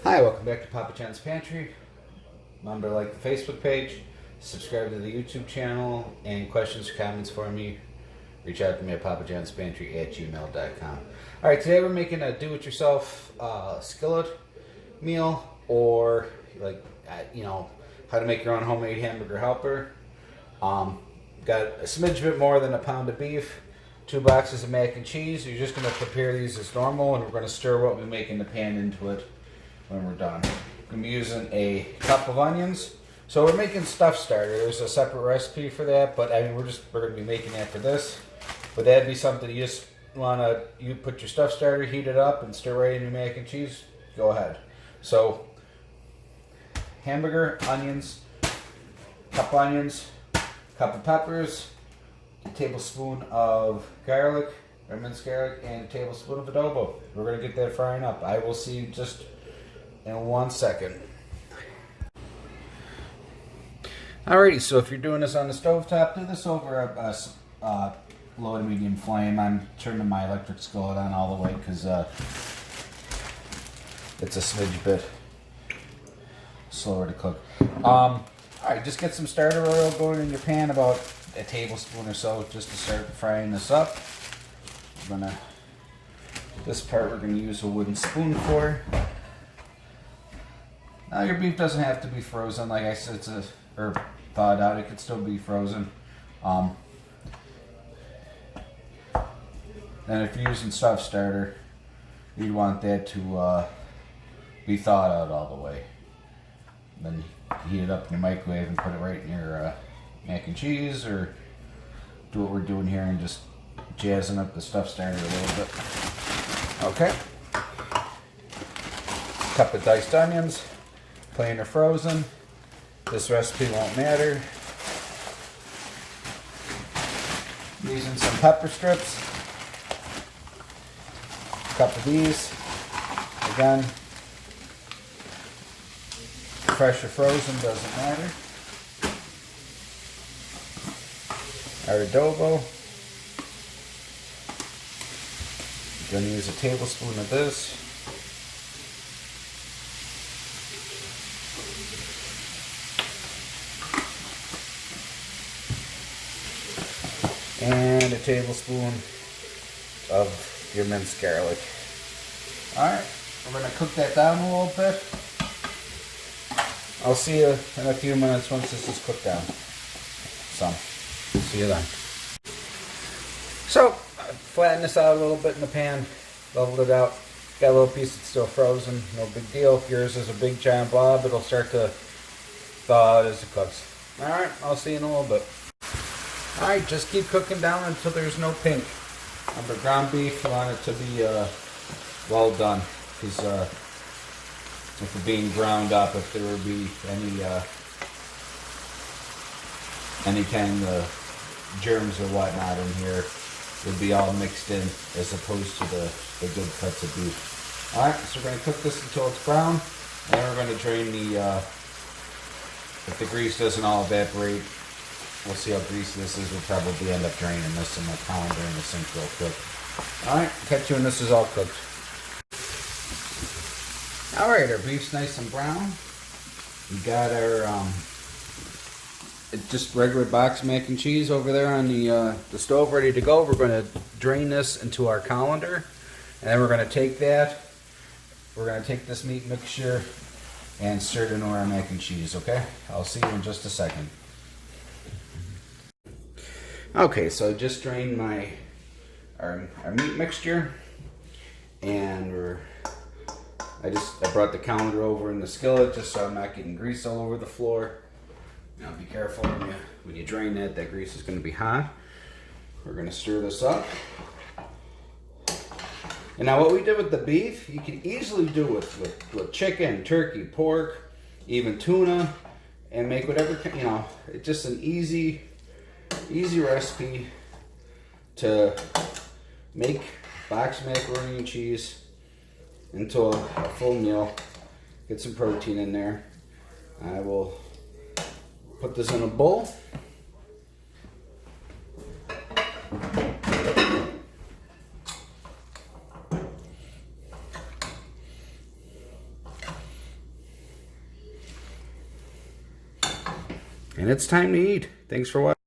Hi, welcome back to Papa John's Pantry. Remember to like the Facebook page, subscribe to the YouTube channel, and questions or comments for me, reach out to me at papajohnspantry@gmail.com. Alright, today we're making a do-it-yourself skillet meal, or how to make your own homemade hamburger helper. Got a smidge bit more than a pound of beef, 2 boxes of mac and cheese. You're just going to prepare these as normal, and we're going to stir what we make in the pan into it when we're done. I'm going to be using a cup of onions. So we're making stuff starter. There's a separate recipe for that, but I mean we're going to be making that for this. But that'd be something you just you put your stuff starter, heat it up, and stir right in your mac and cheese. Go ahead. So hamburger, onions, cup of peppers, a tablespoon of garlic, or minced garlic, and a tablespoon of adobo. We're going to get that frying up. I will see you just in 1 second. Alrighty, so if you're doing this on the stovetop, do this over a low to medium flame. I'm turning my electric skillet on all the way because it's a smidge bit slower to cook. Alright, just get some starter oil going in your pan, about a tablespoon or so, just to start frying this up. This part we're going to use a wooden spoon for. Now your beef doesn't have to be frozen, like I said, or thawed out. It could still be frozen. And if you're using stuff starter, you'd want that to be thawed out all the way. Then you heat it up in your microwave and put it right in your mac and cheese, or do what we're doing here and just jazzing up the stuff starter a little bit. Okay. Cup of diced onions, plain or frozen. This recipe won't matter. I'm using some pepper strips. A cup of these. Again, fresh or frozen, doesn't matter. Our adobo. I'm going to use a tablespoon of this. And a tablespoon of your minced garlic. Alright, we're going to cook that down a little bit. I'll see you in a few minutes once this is cooked down. So, see you then. So, flatten this out a little bit in the pan, leveled it out. Got a little piece that's still frozen, no big deal. If yours is a big giant blob, it'll start to thaw out as it cooks. Alright, I'll see you in a little bit. Alright, just keep cooking down until there's no pink. Remember, ground beef, you want it to be well done, because if it's being ground up, if there would be any kind of germs or whatnot in here, would be all mixed in, as opposed to the good cuts of beef. Alright, so we're going to cook this until it's brown, and then we're going to drain if the grease doesn't all evaporate, we'll see how greasy this is, we'll probably end up draining this in the colander in the sink real quick. Alright, catch you when this is all cooked. Alright, our beef's nice and brown. We got our just regular box mac and cheese over there on the stove ready to go. We're going to drain this into our colander, and then we're going to take this meat mixture and stir it into our mac and cheese, okay? I'll see you in just a second. Okay, so I just drained our meat mixture, and I brought the colander over in the skillet just so I'm not getting grease all over the floor. Now be careful when you drain that grease is going to be hot. We're going to stir this up. And now what we did with the beef, you can easily do with chicken, turkey, pork, even tuna, and make whatever, it's just an easy recipe to make box macaroni and cheese into a full meal. Get some protein in there. I will put this in a bowl. And it's time to eat. Thanks for watching.